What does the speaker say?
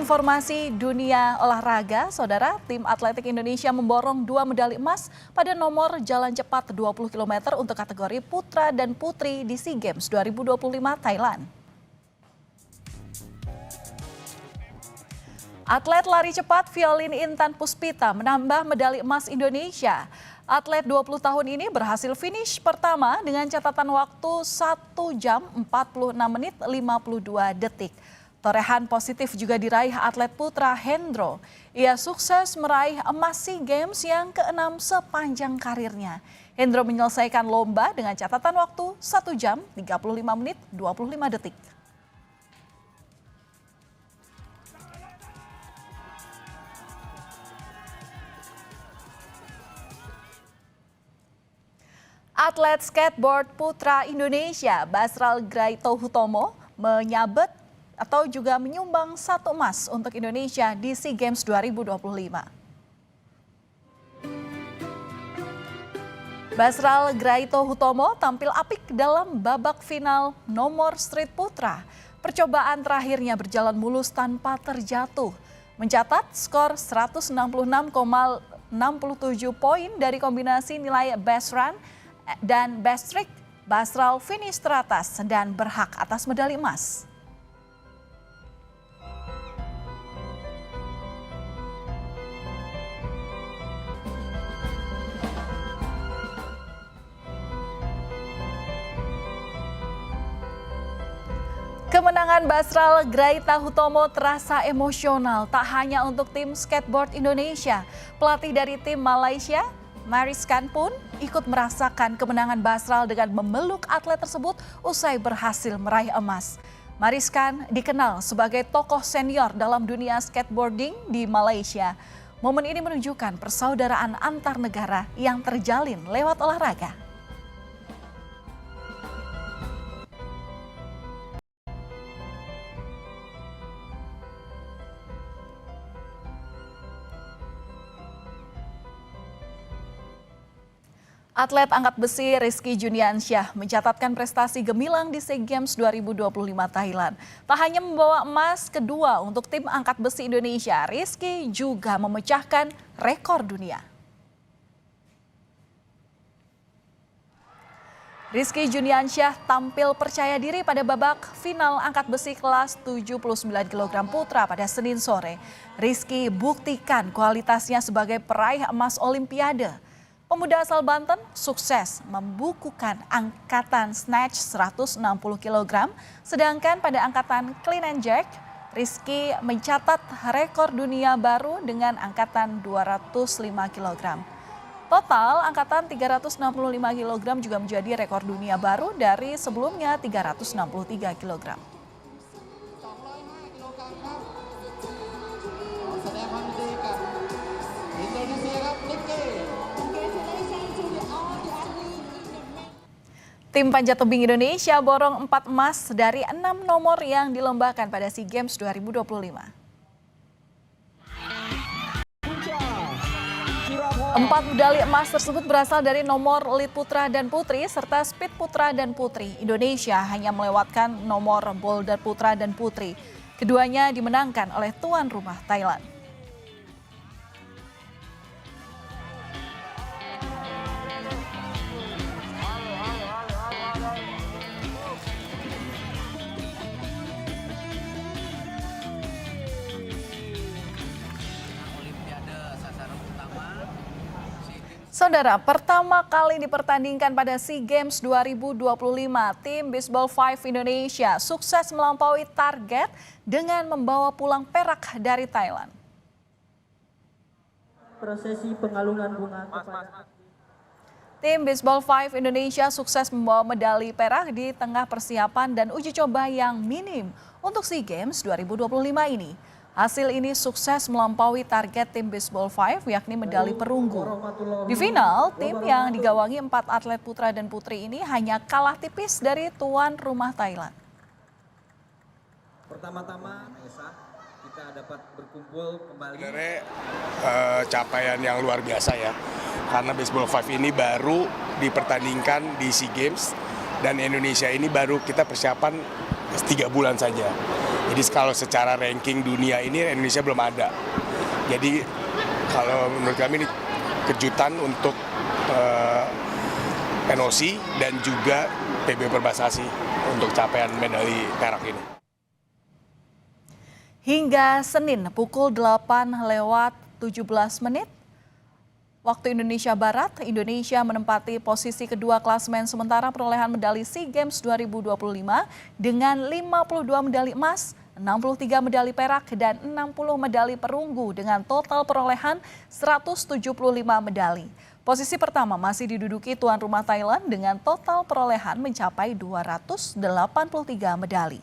Informasi dunia olahraga, saudara, tim atletik Indonesia memborong 2 medali emas pada nomor jalan cepat 20 km untuk kategori putra dan putri di SEA Games 2025 Thailand. Atlet lari cepat Violin Intan Puspita menambah medali emas Indonesia. Atlet 20 tahun ini berhasil finish pertama dengan catatan waktu 1 jam 46 menit 52 detik. Torehan positif juga diraih atlet putra Hendro. Ia sukses meraih emas SEA Games yang ke-6 sepanjang karirnya. Hendro menyelesaikan lomba dengan catatan waktu 1 jam 35 menit 25 detik. Atlet skateboard putra Indonesia Basral Graito Hutomo menyabet atau juga menyumbang 1 emas untuk Indonesia di SEA Games 2025. Basral Graito Hutomo tampil apik dalam babak final nomor street putra. Percobaan terakhirnya berjalan mulus tanpa terjatuh. Mencatat skor 166,67 poin dari kombinasi nilai best run dan best trick. Basral finish teratas dan berhak atas medali emas. Kemenangan Basral Graito Hutomo terasa emosional tak hanya untuk tim skateboard Indonesia. Pelatih dari tim Malaysia, Mariskan pun ikut merasakan kemenangan Basral dengan memeluk atlet tersebut usai berhasil meraih emas. Mariskan dikenal sebagai tokoh senior dalam dunia skateboarding di Malaysia. Momen ini menunjukkan persaudaraan antar negara yang terjalin lewat olahraga. Atlet angkat besi Rizky Juniansyah mencatatkan prestasi gemilang di SEA Games 2025 Thailand. Tak hanya membawa emas kedua untuk tim angkat besi Indonesia, Rizky juga memecahkan rekor dunia. Rizky Juniansyah tampil percaya diri pada babak final angkat besi kelas 79 kg putra pada Senin sore. Rizky buktikan kualitasnya sebagai peraih emas Olimpiade. Pemuda asal Banten sukses membukukan angkatan snatch 160 kg, sedangkan pada angkatan clean and jerk, Rizky mencatat rekor dunia baru dengan angkatan 205 kg. Total angkatan 365 kg juga menjadi rekor dunia baru dari sebelumnya 363 kg. Tim panjat tebing Indonesia borong 4 emas dari 6 nomor yang dilombakan pada SEA Games 2025. 4 medali emas tersebut berasal dari nomor lead putra dan putri serta speed putra dan putri. Indonesia hanya melewatkan nomor boulder putra dan putri. Keduanya dimenangkan oleh tuan rumah Thailand. Saudara, pertama kali dipertandingkan pada SEA Games 2025, tim Baseball 5 Indonesia sukses melampaui target dengan membawa pulang perak dari Thailand. Prosesi pengalungan bunga kepada Tim Baseball 5 Indonesia sukses membawa medali perak di tengah persiapan dan uji coba yang minim untuk SEA Games 2025 ini. Hasil ini sukses melampaui target tim Baseball 5 yakni medali perunggu. Di final, tim yang digawangi 4 atlet putra dan putri ini hanya kalah tipis dari tuan rumah Thailand. Pertama-tama, Esa, kita dapat berkumpul kembali. Sebenarnya capaian yang luar biasa ya, karena Baseball 5 ini baru dipertandingkan di SEA Games dan Indonesia ini baru kita persiapan 3 bulan saja. Jadi kalau secara ranking dunia ini Indonesia belum ada. Jadi kalau menurut kami ini kejutan untuk NOC dan juga PB Perbasasi untuk capaian medali perak ini. Hingga Senin pukul 8:17 waktu Indonesia Barat, Indonesia menempati posisi kedua klasemen sementara perolehan medali SEA Games 2025 dengan 52 medali emas, 63 medali perak, dan 60 medali perunggu dengan total perolehan 175 medali. Posisi pertama masih diduduki tuan rumah Thailand dengan total perolehan mencapai 283 medali.